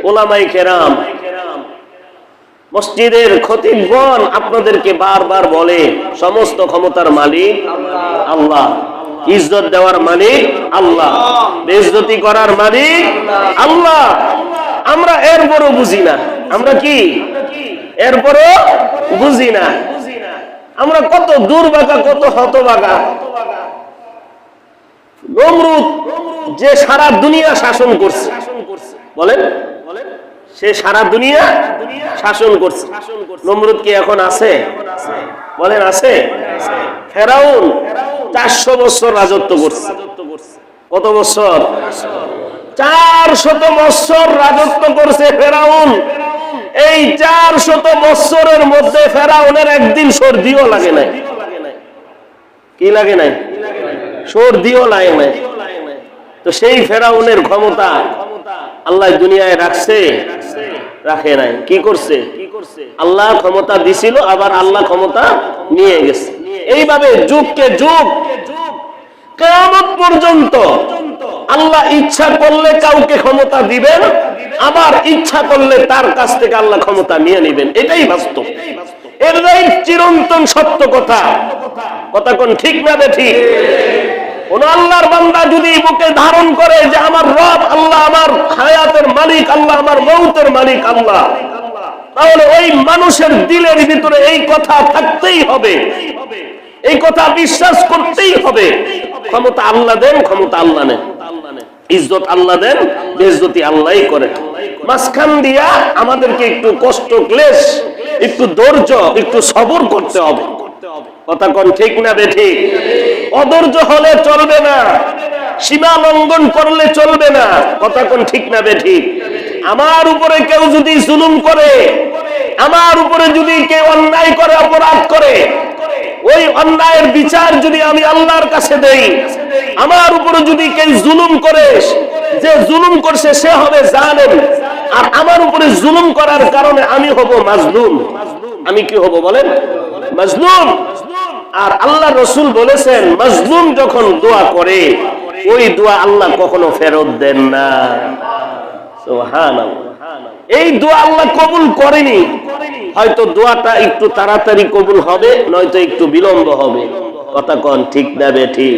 উলামায়ে কেরাম, মসজিদের খতিবগণ আপনাদেরকে বারবার বলে সমস্ত ক্ষমতার মালিক আল্লাহ, ইজ্জত দেওয়ার মালিক আল্লাহ, বেইজ্জতি করার মালিক আল্লাহ। আমরা এরপরও বুঝি না। আমরা কি এরপরও বুঝি না? আমরা কত দুর্ভাগা, কত হতভাগা। নমরুদ যে সারা দুনিয়া শাসন করছে, বলেন, সে সারা দুনিয়া শাসন করছে। নমরুদ কি এখন আছে? বলেন আছে? ফেরাউন 400 বছর রাজত্ব করছে। কত বছর? 400 বছর রাজত্ব করছে ফেরাউন। এই 400 বছরের মধ্যে ফেরাউনের একদিন সর্দিও লাগে নাই। কি লাগে নাই? সর্দিও লাগে নাই। তো সেই ফেরাউনের ক্ষমতা আল্লাহ দুনিয়ায় রাখছে? রাখে নাই। কি করছে? আল্লাহ ক্ষমতা দিছিল, আবার আল্লাহ ক্ষমতা নিয়ে গেছে। এইভাবে যুগকে যুগ কিয়ামত পর্যন্ত আল্লাহ ইচ্ছা করলে কাউকে ক্ষমতা দিবেন, আবার ইচ্ছা করলে তার কাছ থেকে আল্লাহ ক্ষমতা নিয়ে নেবেন। এটাই বাস্তব, এটাই চিরন্তন সত্য কথা। কথা কোন ঠিক না বেঠিক? কোন আল্লাহর বান্দা যদি বুকে ধারণ করে যে আমার রব আল্লাহ, আমার হায়াতের মালিক আল্লাহ, আমার মৌতের মালিক আল্লাহ, তাহলে ওই মানুষের দিলের ভিতরে এই কথা থাকতেই হবে, এই কথা বিশ্বাস করতেই হবে। ক্ষমতা আল্লাহ দেন, ক্ষমতা আল্লাহ নেন, ইজ্জত আল্লাহ দেন, বেইজ্জতি আল্লাহই করেন। মাঝখান দিয়া আমাদেরকে একটু কষ্ট, ক্লেশ, একটু ধৈর্য, একটু সবর করতে হবে। কথা কোন ঠিক না বেঠিক? অধৈর্য হলে চলবে না, সীমা লঙ্ঘন করলে চলবে না। কথা কোন ঠিক না বেঠিক? আমার উপরে কেউ যদি জুলুম করে, আমার উপরে যদি কেউ অন্যায় করে, অপরাধ করে, ওই অন্যায়ের বিচার যদি আমি আল্লাহর কাছে দেই, আমার উপরে যদি কেউ জুলুম করে, যে জুলুম করছে সে হবে জালেম, আর আমার উপরে জুলুম করার কারণে আমি হব মাজলুম। আমি কি হব বলেন? মাজলুম। আর আল্লাহ রাসূল বলেছেন মাজলুম যখন দোয়া করে ওই দোয়া আল্লাহ কখনো ফেরত দেন না। সুবহানাল্লাহ। এই দোয়া আল্লাহ কবুল করেনি। হয়তো দোয়াটা একটু তাড়াতাড়ি কবুল হবে, নয়তো একটু বিলম্ব হবে। কথা কোন ঠিক না বেঠিক?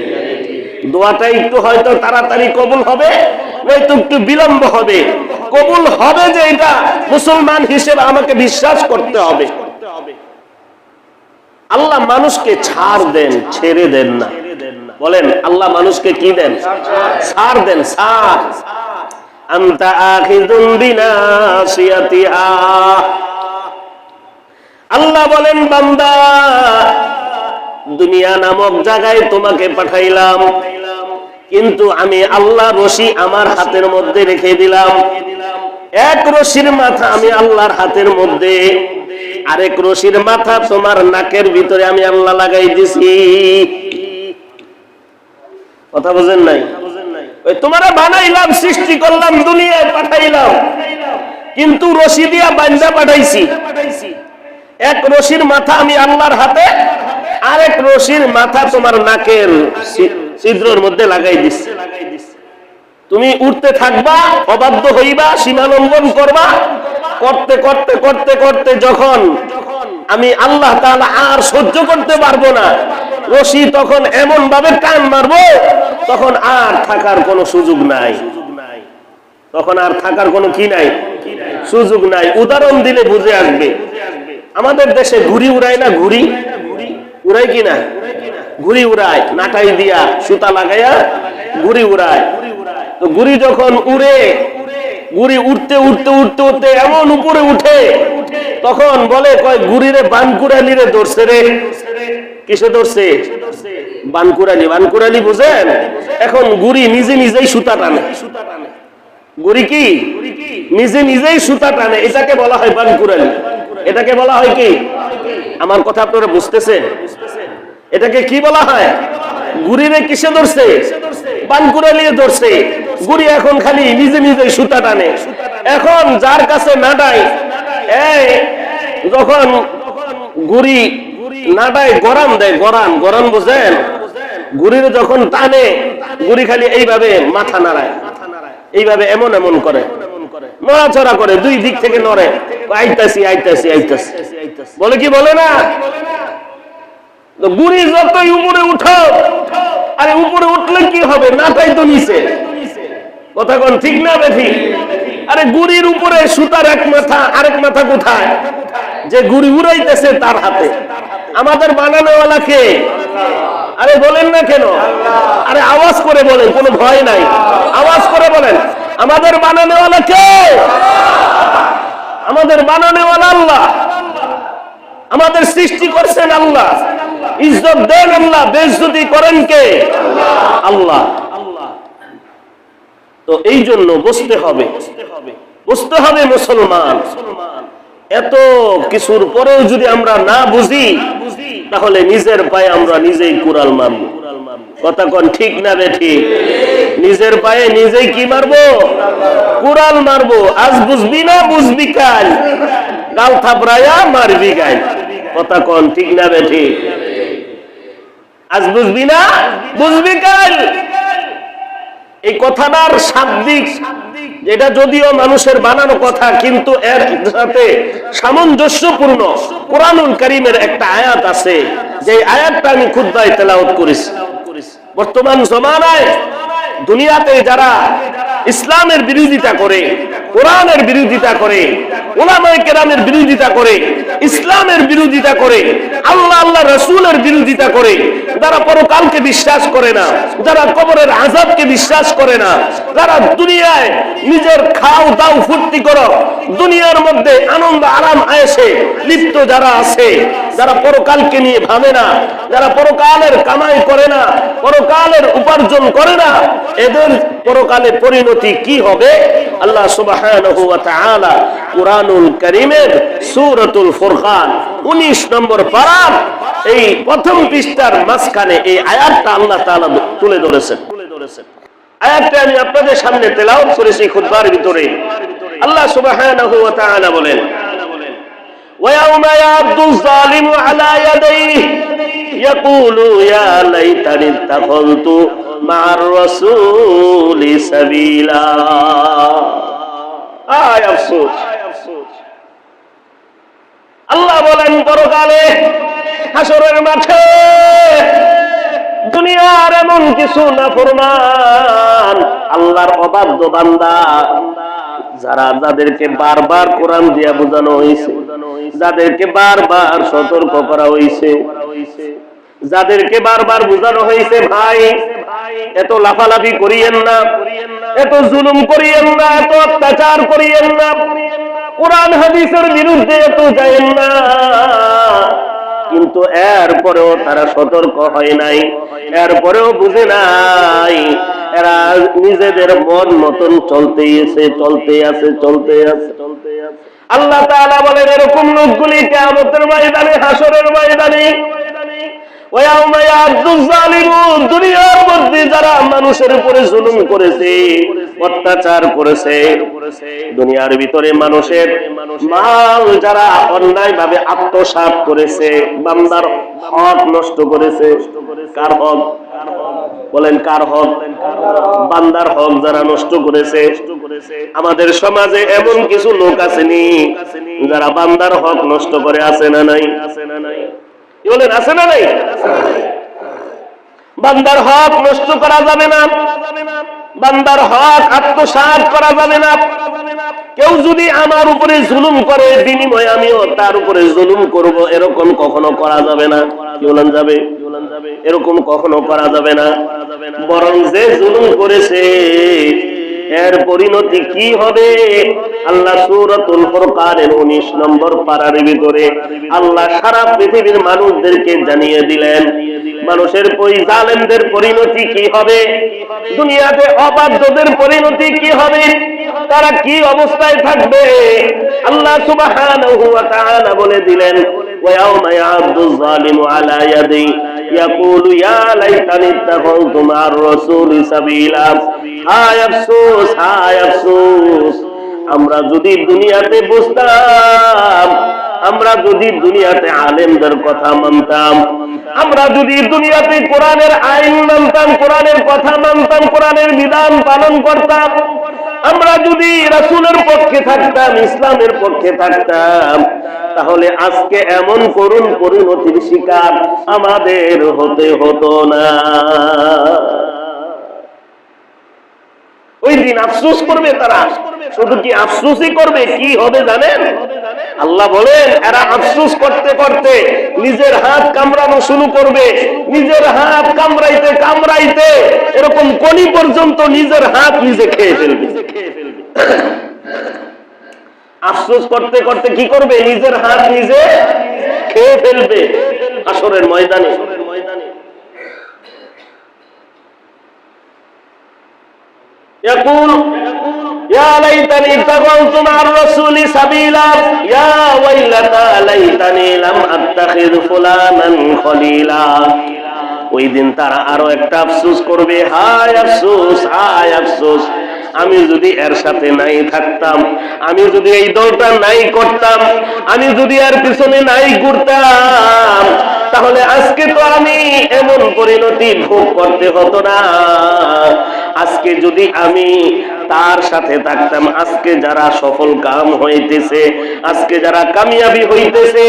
দোয়াটা একটু হয়তো তাড়াতাড়ি কবুল হবে, নয়তো একটু বিলম্ব হবে। কবুল হবে যে এটা মুসলমান হিসেবে আমাকে বিশ্বাস করতে হবে। আল্লাহ মানুষকে ছাড় দেন, ছেড়ে দেন না। বলেন আল্লাহ মানুষকে কি দেন? ছাড় দেন, ছাড়। আনতা আখিযুন বিনাসিয়াতিহা। আল্লাহ বলেন বান্দা, দুনিয়া নামক জায়গায় তোমাকে পাঠাইলাম, কিন্তু আমি আল্লাহ রশি আমার হাতের মধ্যে রেখে দিলাম। এক রশির মাথা আমি আল্লাহর হাতের মধ্যে, আরেক রশির মাথা তোমার নাকের ভিতরে আমি আল্লাহ লাগাই দিছি। কথা বুঝেন নাই? ওই তোমারা বানাইলাম, সৃষ্টি করলাম, দুনিয়ায় পাঠাইলাম, কিন্তু রশি দিয়া বান্ধা পাঠাইছি। এক রশির মাথা আমি আল্লাহর হাতে, আরেক রশির মাথা তোমার নাকের ছিদ্রের মধ্যে লাগাই দিছি। তুমি উঠতে থাকবা, অবাধ্য হইবা, সীমা লঙ্ঘন করবা, করতে করতে করতে করতে যখন আমি আল্লাহ তাআলা আর সহ্য করতে পারবো না, রশি তখন এমন ভাবে টান মারবো, তখন আর থাকার কোনো সুযোগ নাই। তখন আর থাকার কোনো কি নাই? সুযোগ নাই। উদাহরণ দিলে বুঝে আসবে। আমাদের দেশে ঘুড়ি উড়ায় না? ঘুড়ি উড়ায় কি না? ঘুড়ি উড়ায়, নাটাই দিয়া সুতা লাগাইয়া ঘুড়ি উড়ায়। তো ঘুড়ি যখন উড়ে, ঘুড়ি উঠতে উঠতে উঠতে উঠতে এমন উপরে উঠে, তখন বলে কয় ঘুড়িরে বানকুড়ালি রে ধরছে রে। কিসে ধরছে? বানকুড়ালি। বানকুড়ালি বুঝেন? এখন ঘুড়ি নিজে নিজেই সুতা টানে। ঘুড়ি কি নিজে নিজেই সুতা টানে, এটাকে বলা হয় বানকুড়ালি। এটাকে বলা হয় কি? আমার কথা আপনারা বুঝতেছেন? এটাকে কি বলা হয়? ঘুড়িরে কিসে ধরছে? বানকুড়ালি ধরছে। ঘুড়ি এখন খালি নিজে নিজে সুতা টানে। এখন যার কাছে নাডাই, এই যখন ঘুড়ি নাডাই গরান দেয়, গরান, গরান বুঝেন? ঘুড়িরে যখন টানে, ঘুড়ি খালি এইভাবে মাথা নাড়ায়, এইভাবে এমন এমন করে, নড়াচড়া করে, দুই দিক থেকে নড়ে, আইতাছি আইতাছি আইতাছি বলে কি বলে না? গুড়ি যতই উপরে উঠো, আরে উপরে উঠলে কি হবে, নাটাই তো নিচে, কথা কোন ঠিক না বেঠি? আরে গুড়ির উপরে সুতার এক মাথা, আরেক মাথা কোথায়? যে গুড়ি উড়াইতেছে তার হাতে। আমাদের বানানোওয়ালা কে? আরে বলেন না কেন? আরে আওয়াজ করে বলেন, কোনো ভয় নাই, আওয়াজ করে বলেন। আমাদের বানানোওয়ালা কে? আমাদের বানানোওয়ালা আল্লাহ। আমাদের সৃষ্টি করছেন আল্লাহ, ইজ্জত দেন আল্লাহ, বেইজ্জতি করেন কে? আল্লাহ। তো এই জন্য বুঝতে হবে, বুঝতে হবে মুসলমান, এত কিছুর পরেও যদি আমরা না বুঝি তাহলে নিজের পায়ে আমরা নিজেই কুড়াল মারব। কথা কোন ঠিক না রে ঠিক? নিজের পায়ে নিজেই কি মারবো? কুড়াল মারবো। আজ বুঝবি না, বুঝবি কাল, গাল থাপড়ায়া মারবি গাল। কথা কোন ঠিক না রে ঠিক? আজ বুঝবি না, বুঝবি কাল। এই কথাটার শাব্দিক, যেটা যদিও মানুষের বানানো কথা, কিন্তু এর সাথে সামঞ্জস্যপূর্ণ কোরআনুল কারীমের একটা আয়াত আছে, যে আয়াতটা আমি খুতবায় তেলাওয়াত করেছি। বর্তমান জমানায় দুনিয়াতে যারা ইসলামের বিরোধিতা করে, কোরআনের বিরোধিতা করে, উলামায়ে কেরামের বিরোধিতা করে, ইসলামের বিরোধিতা করে, আল্লাহ আল্লাহ রাসূলের বিরোধিতা করে, যারা পরকালকে বিশ্বাস করে না, যারা কবরের আযাবকে বিশ্বাস করে না, যারা দুনিয়ায় নিজের খাও দাও ফুর্তি করো, দুনিয়ার মধ্যে আনন্দ আরাম আয়েশে লিপ্ত যারা আছে, যারা পরকালকে নিয়ে ভাবে না, যারা পরকালের কামাই করে না, পরকালের উপার্জন করে না, এদের পরকালে পরিণতি কি হবে? আল্লাহ সুবহানাহু ওয়া তাআলা কুরআনুল কারীমের সূরাতুল ফুরকান 19 নম্বর পারা এই প্রথম পৃষ্ঠার মাঝখানে এই আয়াতটা আল্লাহ তাআলা তুলে ধরেছেন। আয়াতটা আমি আপনাদের সামনে তেলাওয়াত করেছি খুতবার ভিতরে। আল্লাহ সুবহানাহু ওয়া তাআলা বলেন, وَيَوْمَ يَعَضُّ الظَّالِمُ عَلَى يَدَيْهِ يَقُولُ يَا لَيْتَنِي اتَّخَذْتُ مَعَ الرَّسُولِ سَبِيلًا। আয় আফসোস। আল্লাহ বলেন পরকালে হাসরের মাঠে দুনিয়ার এমন কিছু নাফরমান আল্লাহর অবাধ্য বান্দা, যারা যাদেরকে বারবার কোরআন দিয়া বোঝানো হয়েছে, যাদেরকে বারবার সতর্ক করা হয়েছে, যাদেরকে বারবার বোঝানো হয়েছে, ভাই এত লাফালাফি করিয়েন না, এত জুলুম করিয়েন না, এত অত্যাচার করিয়েন না, কোরআন হাদিসের বিরুদ্ধে এত যায়েন না, কিন্তু এরপরেও তারা সতর্ক হয় নাই, এরপরেও বুঝে নাই, এরা নিজেদের মন মতন চলতে আছে। আল্লাহ তাআলা বলেন এরকম লোকগুলি কিয়ামতের ময়দানে, হাসরের ময়দানে, ওয়ায়াউমা ইয়াদুয যালিমুন, দুনিয়ার মধ্যে যারা মানুষের উপরে জুলুম করেছে, অত্যাচার করেছে, দুনিয়ার ভিতরে মানুষের মাল যারা অন্যায়ভাবে আত্মসাৎ করেছে, বান্দার হক নষ্ট করেছে, কার হক বলেন? কার হক? বান্দার হক যারা নষ্ট করেছে। আমাদের সমাজে এমন কিছু লোক আসেনি যারা বান্দার হক নষ্ট করে, আছে না নাই? বলেন আছে না নাই? বান্দার হক নষ্ট করা যাবে না, বান্দার হক আত্মসাৎ করা যাবে না। কেউ যদি আমার উপরে জুলুম করে, বিনিময়ে আমিও তার উপরে জুলুম করব, এরকম কখনো করা যাবে না। কি বলেন যাবে? এরকম কখনো করা যাবে না। বরং যে জুলুম করেছে এর পরিণতি কি হবে? আল্লাহ সূরাতুল ফুরকানের 19 নম্বর পারার ভিতরে আল্লাহ সারা পৃথিবীর মানুষদেরকে জানিয়ে দিলেন মানুষের জালেমদের পরিণতি কি হবে, দুনিয়াতে অবাধ্যদের পরিণতি কি হবে, তারা কি অবস্থায় থাকবে। আল্লাহ সুবহানাহু ওয়া তাআলা বলে দিলেন, وَيَوْمَ يَعَضُّ الظَّالِمُ عَلَى يَدَيْهِ يَقُولُ يَا لَيْتَنِي اتَّخَذْتُ مَعَ الرَّسُولِ سَبِيلًا। হায় আফসোস, হায় আফসোস, আমরা যদি দুনিয়াতে বুঝতাম, আমরা যদি দুনিয়াতে আলেমদের কথা মানতাম, আমরা যদি দুনিয়াতে কোরআনের আইন মানতাম, কোরআনের কথা মানতাম, কোরআনের বিধান পালন করতাম, আমরা যদি রাসূলের পক্ষে থাকতাম, ইসলামের পক্ষে থাকতাম, তাহলে আজকে এমন করুণ পরিণতির শিকার আমাদের হতে হতো না। ওই দিন আফসোস করবে তারা। শুধু কি আফসোসই করবে, কি হবে জানেন? আল্লাহ বলেন এরা আফসোস করতে করতে নিজের হাত কামড়ানো শুরু করবে। নিজের হাত কামড়াইতে কামড়াইতে এরকম কলি পর্যন্ত নিজের হাত নিজে খেয়ে ফেলবে। আফসোস করতে করতে কি করবে? নিজের হাত নিজে খেয়ে ফেলবে হাসরের ময়দানে। يقول يا ليتني اتخذت مع الرسول سبيلا يا ويلتى ليتني لم اتخذ فلانا خليلا। ওই দিন তারা আরো একটা আফসোস করবে, হায় আফসোস, হায় আফসোস, আমি যদি এর সাথে নাই থাকতাম, আমি যদি এই দলটা নাই করতাম, আমি যদি এর পিছনে নাই ঘুরতাম, তাহলে আজকে তো আমি এমন পরিণতি ভোগ করতে হতো না। আজকে যদি আমি তার সাথে থাকতাম, আজকে যারা সফল কাম হইতেছে, আজকে যারা কামিয়াবি হইতেছে,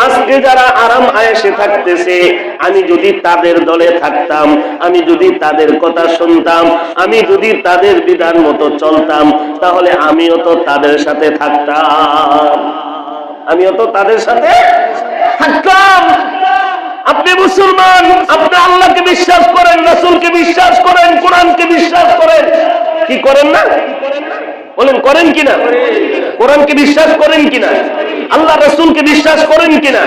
আজকে যারা আরাম আয়েশে থাকতেছে, আমি যদি তাদের দলে থাকতাম, আমি যদি তাদের কথা শুনতাম, আমি যদি তাদের বিধান মতো চলতাম, তাহলে আমিও তো তাদের সাথে থাকতাম, আমিও তো তাদের সাথে থাকতাম। আপনি মুসলমান, আপনি আল্লাহকে বিশ্বাস করেন, রাসূলকে বিশ্বাস করেন, কোরআনকে বিশ্বাস করেন, কি করেন না? বলেন করেন কিনা? কোরআনকে বিশ্বাস করেন কিনা? আল্লাহ রাসূলকে বিশ্বাস করেন কিনা?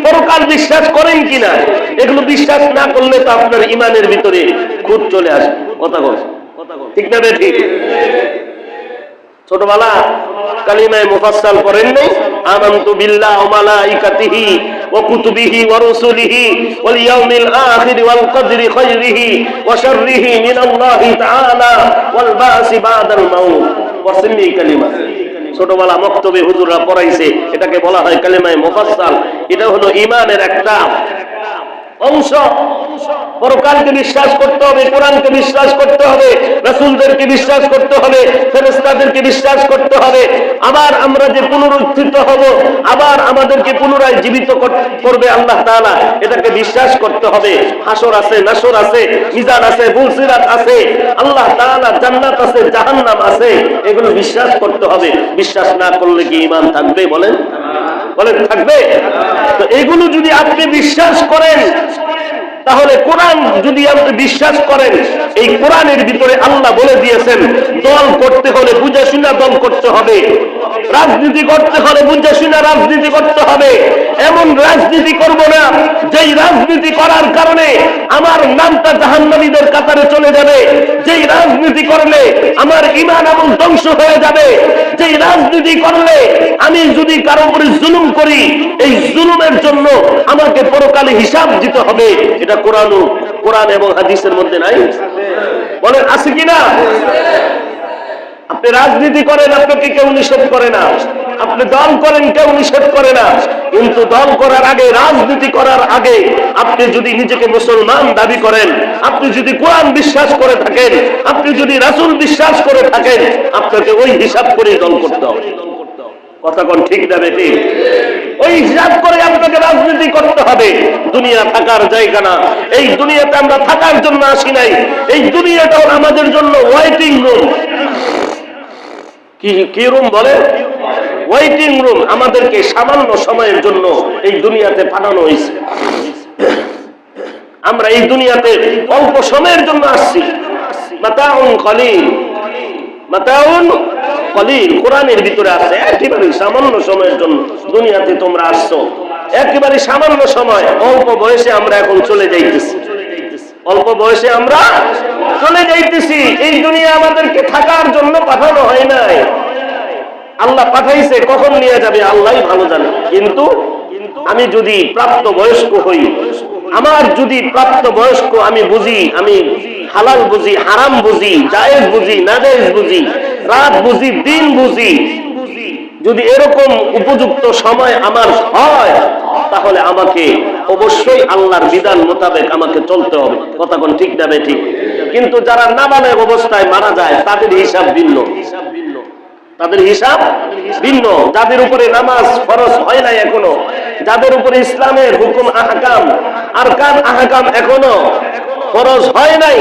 পরকাল বিশ্বাস করেন কিনা? এগুলো বিশ্বাস না করলে তো আপনার ঈমানের ভিতরে খুঁত চলে আসবে। কথা বল, ঠিক না রে? ঠিক। ছোটবেলা কালিমায়ে মুফাসসাল পড়েন নাই? আমানতু বিল্লাহি ওয়া মালাইকাতিহি ওয়া কুতুবিহি ওয়া রুসুলিহি ওয়াল ইয়াউমিল আখির ওয়াল কদরি খায়রিহি ওয়া শাররিহি মিনাল্লাহি তাআলা ওয়াল বাসি বাদাল মাউত ওয়া সিমি কালিমা। ছোটবেলা মক্তবে হুজুররা পড়াইছে, এটাকে বলা হয় কালিমায়ে মুফাসসাল। এটা হলো ঈমানের একটা অংশ। পরকালকে বিশ্বাস করতে হবে, কোরআনকে বিশ্বাস করতে হবে, রাসূলদেরকে বিশ্বাস করতে হবে, ফেরেশতাদেরকে বিশ্বাস করতে হবে। আবার আমরা যে পুনরুত্থিত হব, আবার আমাদেরকে পুনরায় জীবিত করবে আল্লাহ তাআলা, এটাকে বিশ্বাস করতে হবে। হাসর আছে, নাসর আছে, মিজান আছে, ফুলসিরাত আছে, আল্লাহ তাআলা জান্নাত আছে, জাহান্নাম আছে, এগুলো বিশ্বাস করতে হবে। বিশ্বাস না করলে কি ঈমান থাকবে? বলেন বলেন থাকবে? তো এগুলো যদি আপনি বিশ্বাস করেন, তাহলে কোরআন যদি আপনি বিশ্বাস করেন, এই কোরআনের ভিতরে আল্লাহ বলে দিয়েছেন দল করতে হলে বুঝে শুনে দল করতে হবে, রাজনীতি করতে হলে বুঝে শুনে রাজনীতি করতে হবে। এমন রাজনীতি করব না যেই রাজনীতি করার কারণে আমার নামটা জাহান্নামীদের কাতারে চলে যাবে, যেই রাজনীতি করলে আমার ঈমান আমল ধ্বংস হয়ে যাবে, যেই রাজনীতি করলে আমি যদি কারো উপরে জুলুম করি, এই জুলুমের জন্য আমাকে পরকালে হিসাব দিতে হবে। এটা কোরআন এবং হাদিসের মধ্যে নাই? বলেন আছে কিনা? আপনি রাজনীতি করেন, আপনাকে কেউ নিষেধ করে না। আপনি দল করেন, কেউ নিষেধ করে না। কিন্তু দল করার আগে, রাজনীতি করার আগে আপনি যদি নিজেকে মুসলমান দাবি করেন, আপনি যদি কোরআন বিশ্বাস করে থাকেন, আপনি যদি রাসূল বিশ্বাস করে থাকেন, আপনাকে ওই হিসাব করে দল করতে হবে। কথা কোন ঠিক না বেঠিক? ওই হিসাব করে আপনাকে রাজনীতি করতে হবে। দুনিয়া থাকার জায়গা না। এই দুনিয়াতে আমরা থাকার জন্য আসি নাই। এই দুনিয়াটাও আমাদের জন্য ওয়েটিং রুম। কি রুম বলে? Waiting room. আমাদেরকে সামান্য সময়ের জন্য এই দুনিয়াতে পাঠানো হয়েছে। আমরা এই দুনিয়াতে অল্প সময়ের জন্য আসছি। মাতাউন কলিল, মাতাউন কলিল কোরআনের ভিতরে আছে। একেবারে সামান্য সময়ের জন্য দুনিয়াতে তোমরা আসছো, একেবারে সামান্য সময়। অল্প বয়সে আমরা এখন চলে যাইতেছি, অল্প বয়সে আমরা চলে যাইতেছি। এই দুনিয়া আমাদেরকে থাকার জন্য পাঠানো হয় নাই। আল্লাহ পাঠাইছে, কখন নিয়ে যাবে আল্লাহই ভালো জানে। কিন্তু আমি যদি প্রাপ্ত বয়স্ক হই, আমার যদি প্রাপ্ত বয়স্ক আমি বুঝি, আমি হালাল বুঝি, হারাম বুঝি, জায়েজ বুঝি, নাজায়েজ বুঝি, রাত বুঝি, দিন বুঝি, যদি এরকম উপযুক্ত সময় আমার হয়, তাহলে আমাকে অবশ্যই আল্লাহর বিধান মোতাবেক আমাকে চলতে হবে। কথা কোন ঠিক না বেঠিক? কিন্তু যারা নাবালেগ অবস্থায় মারা যায় তাদের হিসাব ভিন্ন, তাদের হিসাব ভিন্ন। যাদের উপরে নামাজ ফরজ হয় নাই এখনো, যাদের উপরে ইসলামের হুকুম আহকাম আরকান আহকাম এখনো ফরজ হয় নাই,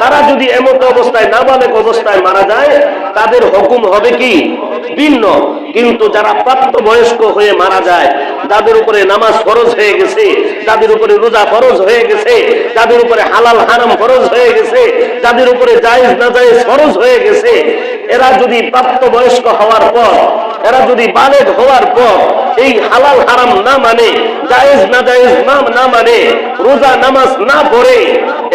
তারা যদি এমত অবস্থায় নাবালেগ অবস্থায় মারা যায় তাদের হুকুম হবে কি ভিন্ন। কিন্তু যারা প্রাপ্তবয়স্ক হয়ে মারা যায়, যাদের উপরে নামাজ ফরজ হয়ে গেছে, যাদের উপরে রোজা ফরজ হয়ে গেছে, যাদের উপরে হালাল হারাম ফরজ হয়ে গেছে, যাদের উপরে জায়েজ না জায়েজ ফরজ হয়ে গেছে, এরা যদি প্রাপ্তবয়স্ক হওয়ার পর, এরা যদি বালেগ হওয়ার পর এই হালাল হারাম না মানে, জায়েজ না জায়েজ না মানে, রোজা নামাজ না পড়ে,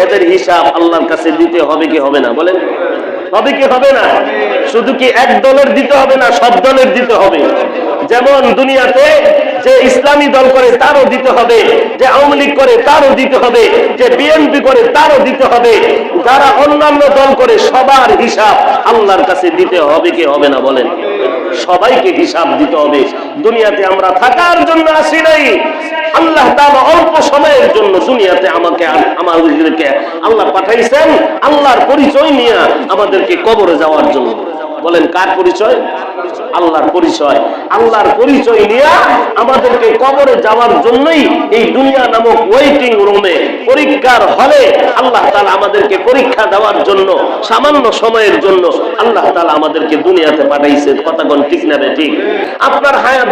এদের হিসাব আল্লাহর কাছে দিতে হবে কি হবে না বলেন? হবে কি হবে না? শুধু কি এক দলের দিতে হবে না, সব দলের দিতে হবে। যেমন দুনিয়াতে যে ইসলামী দল করে তারও দিতে হবে, যে আওয়ামী লীগ করে তারও দিতে হবে, যে বিএনপি করে তারও দিতে হবে, যারা অন্যান্য দল করে সবার হিসাব আল্লাহর কাছে দিতে হবে কি হবে না বলেন? সবাইকে হিসাব দিতে হবে। দুনিয়াতে আমরা থাকার জন্য আসি নাই, আল্লাহ তাআলা অল্প সময়ের জন্য দুনিয়াতে আমাদেরকে আল্লাহ পাঠাইছেন আল্লাহর পরিচয় নিয়ে আমাদেরকে কবরে যাওয়ার জন্য। বলেন কার পরিচয়? আল্লাহর পরিচয়। আল্লাহর পরিচয় নিয়ে আমাদেরকে কবরে যাওয়ার জন্যই এই দুনিয়া নামক ওয়েটিং রুমে, পরীক্ষার হলে আল্লাহ তাআলা আমাদেরকে পরীক্ষা দেওয়ার জন্য সামান্য সময়ের জন্য আল্লাহ তাআলা আমাদেরকে দুনিয়াতে পাঠাইছেন। কথা কোন ঠিক না ঠিক? আপনার হায়াত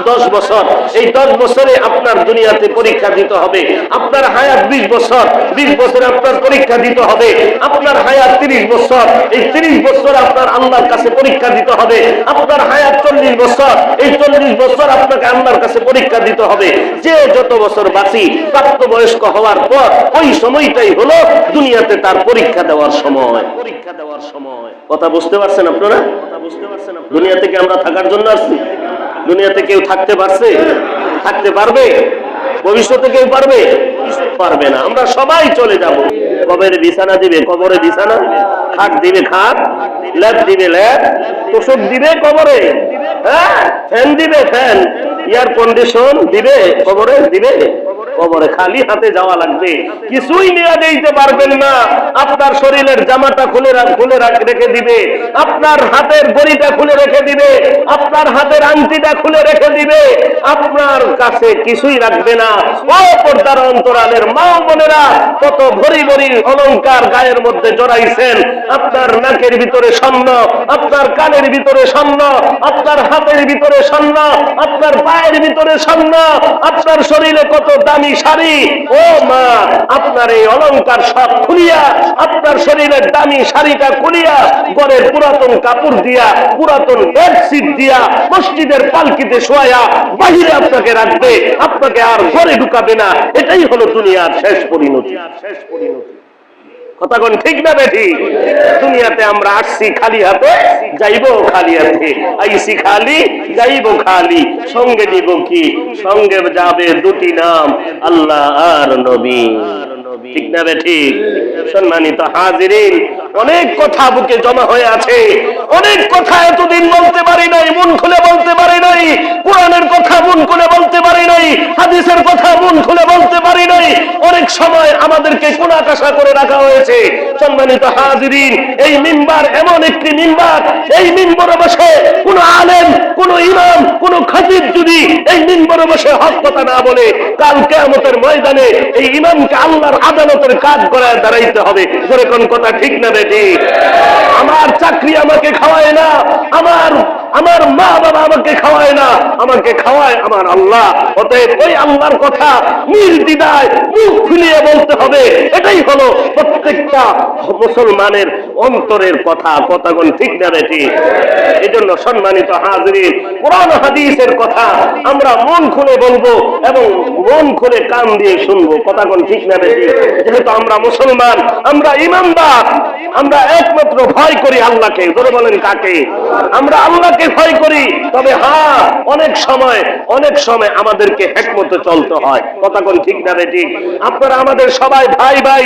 10 বছর, এই 10 বছরে আপনার দুনিয়াতে পরীক্ষা দিতে হবে। আপনার হায়াত 20 বছর, 20 বছরে আপনার পরীক্ষা দিতে হবে। আপনার হায়াত 30 বছর, এই 30 বছর আপনার আল্লাহর কাছে পরীক্ষা দিতে হবে। আপনার হায়াত 40 বছর, এই 40 বছর আপনাকে আল্লাহর কাছে পরীক্ষা দিতে হবে। যে যত বছর বাঁচি, প্রাপ্তবয়স্ক হওয়ার পর ওই সময়টাই হলো দুনিয়াতে তার পরীক্ষা দেওয়ার সময়। পরীক্ষা দেওয়ার সময়। কথা বুঝতে পারছেন আপনারা? দুনিয়া থেকে আমরা থাকার জন্য আসছি। দুনিয়াতে কেউ থাকতে পারছে? থাকতে পারবে? ভবিষ্যতে কেউ পারবে? পারবে না। আমরা সবাই চলে যাব। কবরে বিছানা দিবে কবরে বিছানা, খাট দিবে খাট, ল্যাব দিবে ল্যাব, তোষক দিবে কবরে, হ্যাঁ ফ্যান দিবে ফ্যান, এয়ার কন্ডিশন দিবে কবরে, দিবে কবরে। খালি হাতে যাওয়া লাগবে, কিছুই নিয়ে দিতে পারবেন না। আপনার শরীরের জামাটা খুলে রেখে দিবে, আপনার হাতের ঘড়িটা খুলে রেখে দিবে, আপনার হাতের আংটিটা খুলে রেখে দিবে, আপনার কাছে কিছুই রাখবে না। ও পর্দার অন্তরালের মা বোনেরা, কত ভরি ভরি অলংকার গায়ের মধ্যে জড়াইছেন, আপনার নাকের ভিতরে স্বর্ণ, আপনার কানের ভিতরে স্বর্ণ, আপনার হাতের ভিতরে স্বর্ণ, আপনার পায়ের ভিতরে স্বর্ণ, আপনার শরীরে কত দামি শাড়ি। ও মা, আপনার এই অলংকার সব খুলিয়া, আপনার শরীরের দামি শাড়িটা খুলিয়া, ঘরের পুরাতন কাপড় দিয়া, পুরাতন বেডশিট দিয়া, মসজিদের পালকিতে শোয়া বাহিরে আপনাকে রাখবে, আপনাকে আর ঘরে ঢুকাবে না। এটাই হলো দুনিয়ার শেষ পরিণতি। কথা কোন ঠিক না বেঠি? দুনিয়াতে আমরা আসছি খালি হাতে, যাইবো খালি হাতে। আইসি খালি, যাইবো খালি। সঙ্গে দিব কি? সঙ্গে যাবে দুটি নাম, আল্লাহ আর নবী। ঠিক না বেঠি? সম্মানিত হাজিরিন, অনেক কথা বুকে জমা হয়ে আছে, অনেক কথা এতদিন বলতে পারি নাই, মন খুলে বলতে পারি নাই। কোরআনের কথা মন খুলে বলতে পারি নাই, হাদিসের কথা মন খুলে বলতে পারি নাই। অনেক সময় আমাদেরকে কোণাকাশা করে রাখা হয়েছে। সম্মানিত হাজিরিন, এই মিম্বার এমন একটি মিম্বার, এই মিম্বরে বসে কোন আলেম, কোন ইমাম, কোন খতিব যদি এই মিম্বরে বসে হক কথা না বলে, কাল কিয়ামতের ময়দানে এই ইমামকে আল্লাহর আদালতের কাজ করায় দাঁড়াইতে হবে। ধরে কোন কথা ঠিক না বেটি? আমার চাকরি আমাকে খাওয়ায় না, আমার মা বাবা আমাকে খাওয়ায় না, আমাকে খাওয়ায় আমার আল্লাহ। অতএব ওই আল্লাহর কথা নির্দ্বিধায় মুখ খুলিয়ে বলতে হবে। এটাই হলো প্রত্যেকটা মুসলমানের অন্তরের কথা। কথাগুন ঠিক না বেটি? এই জন্য সম্মানিত হাজিরিন, কোরআন হাদিসের কথা আমরা মন খুলে বলবো এবং মন খুলে কান দিয়ে শুনবো। কথাগুন ঠিক না বেটি? যেহেতু আমরা মুসলমান, আমরা ইমানদার, আমরা একমাত্র ভয় করি আল্লাহকে। ধরে বলেন কাকে? আমরা আল্লাহকে ভয় করি। তবে হ্যাঁ, অনেক সময় আমাদেরকে হিকমতে চলতে হয়। কথা কোন ঠিক না বেটি? আপনারা আমাদের সবাই ভাই ভাই।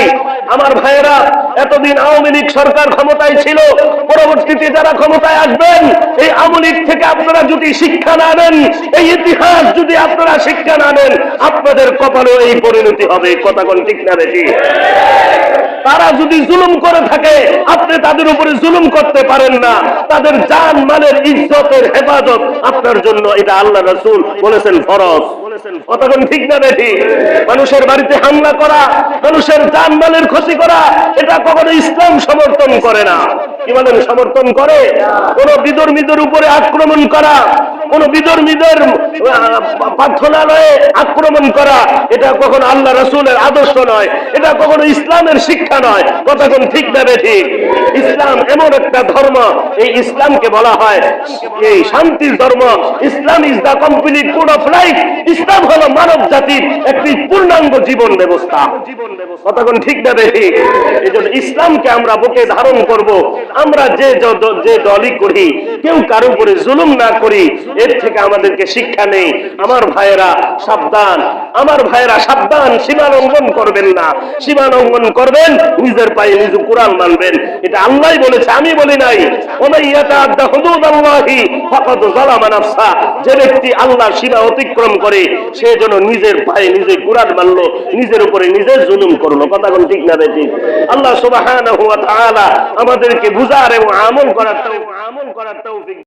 আমার ভাইয়েরা, এতদিন আওয়ামী লীগ সরকার ক্ষমতায় ছিল, পরবর্তীতে যারা ক্ষমতায় আসবেন, এই আওয়ামী লীগ থেকে আপনারা যদি শিক্ষা না নেন, এই ইতিহাস যদি আপনারা শিক্ষা না নেন, আপনাদের কপালেও এই পরিণতি হবে। কথা কোন ঠিক না বেটি? তারা যদি জুলুম করে থাকে আপনি তাদের উপরে জুলুম করতে পারেন না। তাদের জান মালের ইজ্জতের হেফাজত আপনার জন্য এটা আল্লাহ রাসূল বলেছেন ফরজ। কতক্ষণ ঠিক না বেঠি? মানুষের বাড়িতে হামলা করা, মানুষের জান মালের ক্ষতি করা, এটা কখনো ইসলাম সমর্থন করে না। কি বলেন, সমর্থন করে? কোন বিধর্মীদের উপরে আক্রমণ করা, কোন বিধর্মীদের প্রার্থনালয়ে আক্রমণ করা, এটা কখনো আল্লাহ রাসূলের আদর্শ নয়, এটা কখনো ইসলামের শিক্ষা নয়। কতক্ষণ ঠিক না বেঠি? ইসলাম এমন একটা ধর্ম, এই ইসলামকে বলা হয় এই শান্তির ধর্ম। Islam is the complete code of life. ইসলাম হলো মানব জাতির একটি পূর্ণাঙ্গ জীবন ব্যবস্থা। কতক্ষণ ঠিক না বেঠি? এই জন্য ইসলামকে আমরা বুকে ধারণ করব। আমরা যে দলই করি, কেউ কারো উপরে জুলুম না করি, এর থেকে আমাদেরকে শিক্ষা নেই। আমার ভাইয়েরা সাবধান, আমার ভাইয়েরা সাবধান, সীমা লঙ্ঘন করবেন না। সীমা লঙ্ঘন করবেন, নিজের পায়ে নিজে কোরআন মানবেন। এটা আল্লাহই বলেছে, আমি বলি নাই। ওমান ইয়াতাআদ্দা হুদুদাল্লাহি ফাকাদ যালামা নাফসা। যে ব্যক্তি আল্লাহর সীমা অতিক্রম করে সে যেন নিজের পায়ে নিজে কোরআন মানলো, নিজের উপরে নিজে জুলুম করলো। কথা কোন ঠিক না বেঠিক? আল্লাহ সুবহানাহু ওয়া তাআলা আমাদেরকে বুঝার এবং আমল করার তৌফিক